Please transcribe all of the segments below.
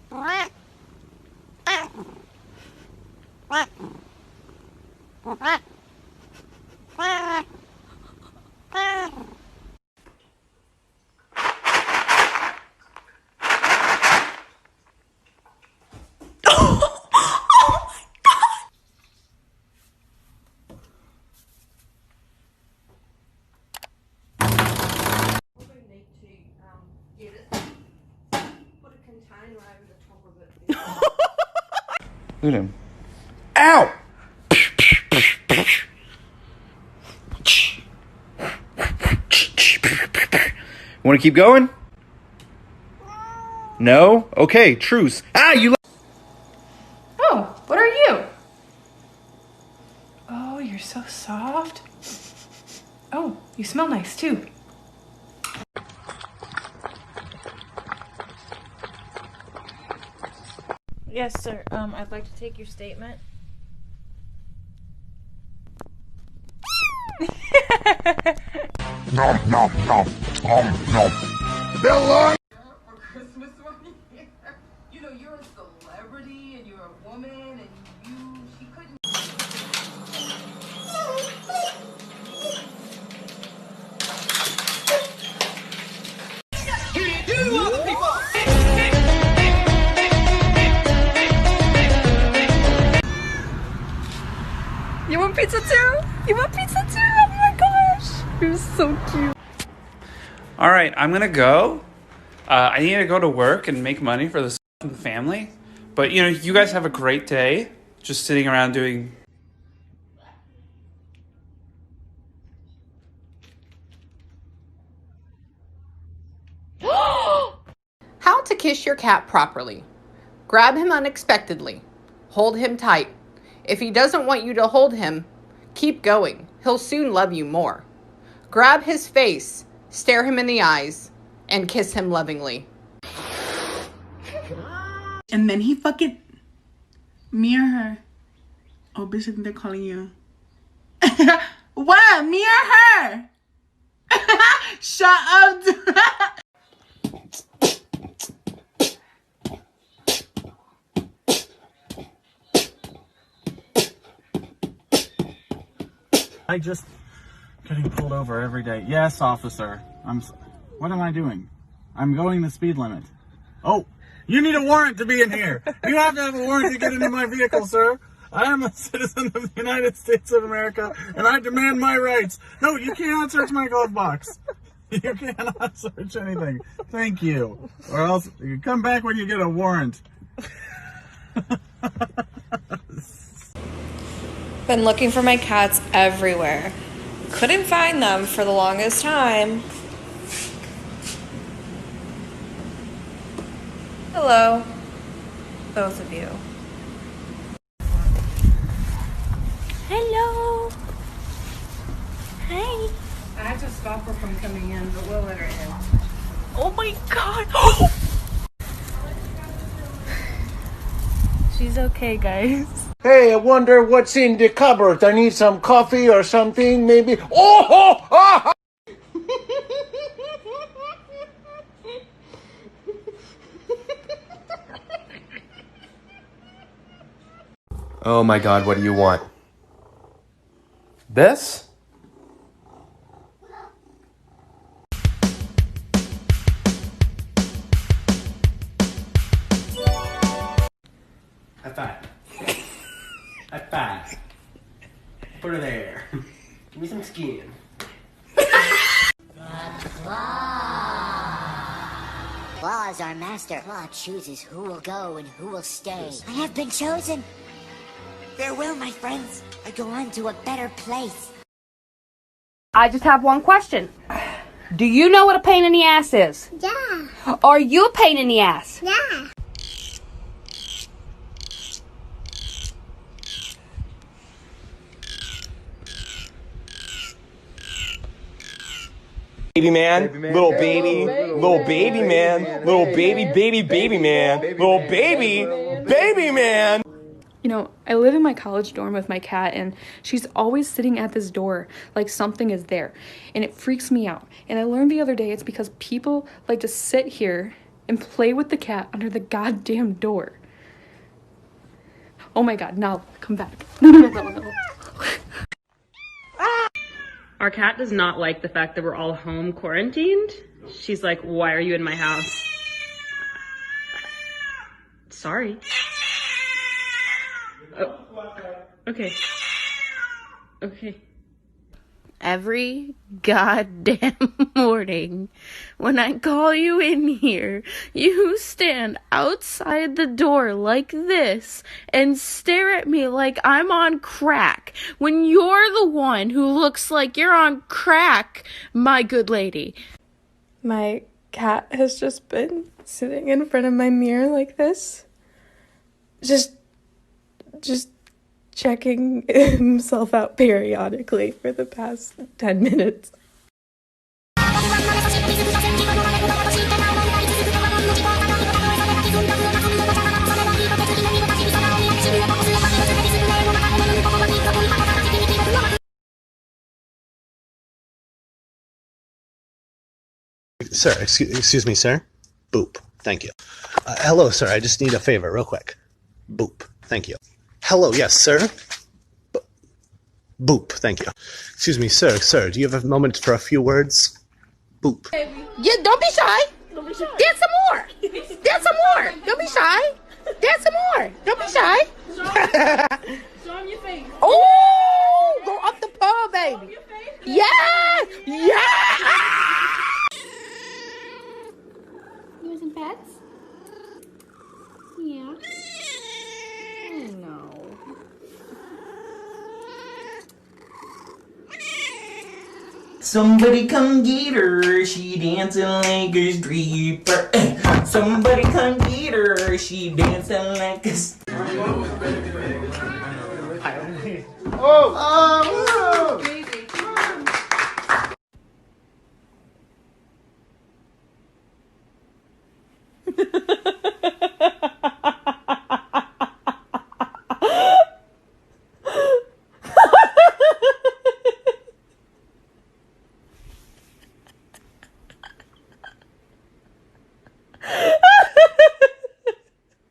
Look at him. Ow! Want to keep going? No? Okay, truce. Ah, you... Oh, what are you? Oh, you're so soft. Oh, you smell nice too. Yes, sir. I'd like to take your statement. Nom nom nom nom nom. Bella. For Christmas one year, you know you're a celebrity and you're a woman and she couldn't. You are the people. You want pizza too? You want pizza too? Oh my gosh, you're so cute. All right, I'm gonna go. I need to go to work and make money for this family. But, you know, you guys have a great day. Just sitting around doing... How to kiss your cat properly. Grab him unexpectedly. Hold him tight. If he doesn't want you to hold him, keep going. He'll soon love you more. Grab his face, stare him in the eyes, and kiss him lovingly. And then he fucking... Me or her? Oh, bitch, I think they're calling you. What? Me or her? Shut up. I just getting pulled over every day. Yes, officer. What am I doing? I'm going the speed limit. Oh, you need a warrant to be in here. You have to have a warrant to get into my vehicle, sir. I am a citizen of the United States of America, and I demand my rights. No, you cannot search my glove box. You cannot search anything. Thank you. Or else you come back when you get a warrant. Been looking for my cats everywhere. Couldn't find them for the longest time. Hello, both of you. Hello. Hi. I had to stop her from coming in, but we'll let her in. Oh my god. She's okay, guys. Hey, I wonder what's in the cupboard. I need some coffee or something, maybe. Oh! Ah! Oh my god, what do you want? This? High five. High five. Put her there. Give me some skin. Claw is our master. Claw chooses who will go and who will stay. I have been chosen. Farewell, my friends. I go on to a better place. I just have one question. Do you know what a pain in the ass is? Yeah. Are you a pain in the ass? Yeah. Baby man, little baby man, little baby man, little baby man. You know, I live in my college dorm with my cat, and she's always sitting at this door like something is there, and it freaks me out. And I learned the other day it's because people like to sit here and play with the cat under the goddamn door. Oh my god, now come back. No. Our cat does not like the fact that we're all home quarantined. She's like, why are you in my house? Sorry. Oh. Okay. Okay. Every goddamn morning when I call you in here, you stand outside the door like this and stare at me like I'm on crack when you're the one who looks like you're on crack, my good lady. My cat has just been sitting in front of my mirror like this. Just checking himself out periodically for the past 10 minutes. Sir, excuse me, sir. Boop. Thank you. Hello, sir. I just need a favor real quick. Boop. Thank you. Hello, yes, sir. Boop. Thank you. Excuse me, sir. Do you have a moment for a few words? Boop. Yeah, don't be shy. Dance some more. Dance some more. Don't be shy. Dance some more. Don't be shy. Show him your face. Oh, go up the pole, baby. Yeah. You want some pets? Yeah. No. Somebody come get her, she dancing like a stripper. Somebody come get her, she dancing like a Oh!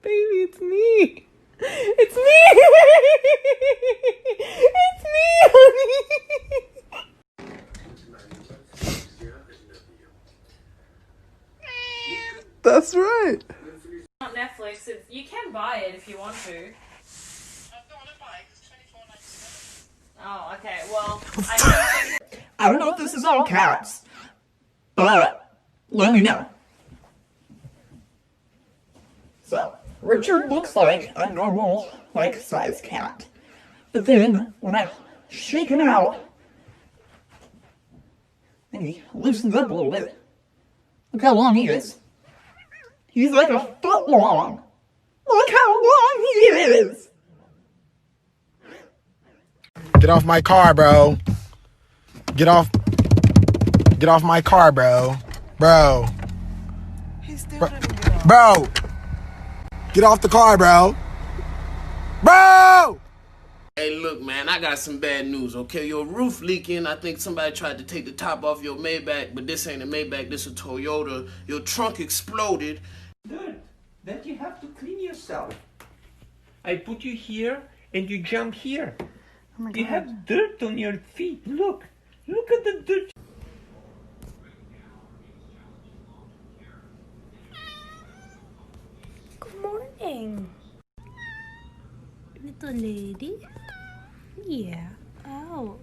Baby, it's me. It's me. It's me, honey. That's right. On Netflix, you can buy it if you want to. Oh, okay. Well, I don't know if this is all cats, but let me know. So, Richard looks like a normal, size cat. But then, when I shake him out, and he loosens up a little bit, look how long he is. He's like a foot long. Look how long he is. Get off my car, bro. Get off my car, bro. Bro. Bro. Get off the car, bro. Bro! Hey, look, man, I got some bad news, okay? Your roof leaking. I think somebody tried to take the top off your Maybach, but this ain't a Maybach, this is a Toyota. Your trunk exploded. Dirt that you have to clean yourself. I put you here and you jump here. Oh my God. You have dirt on your feet. Look at the dirt. Good morning. Little lady. Yeah. Oh.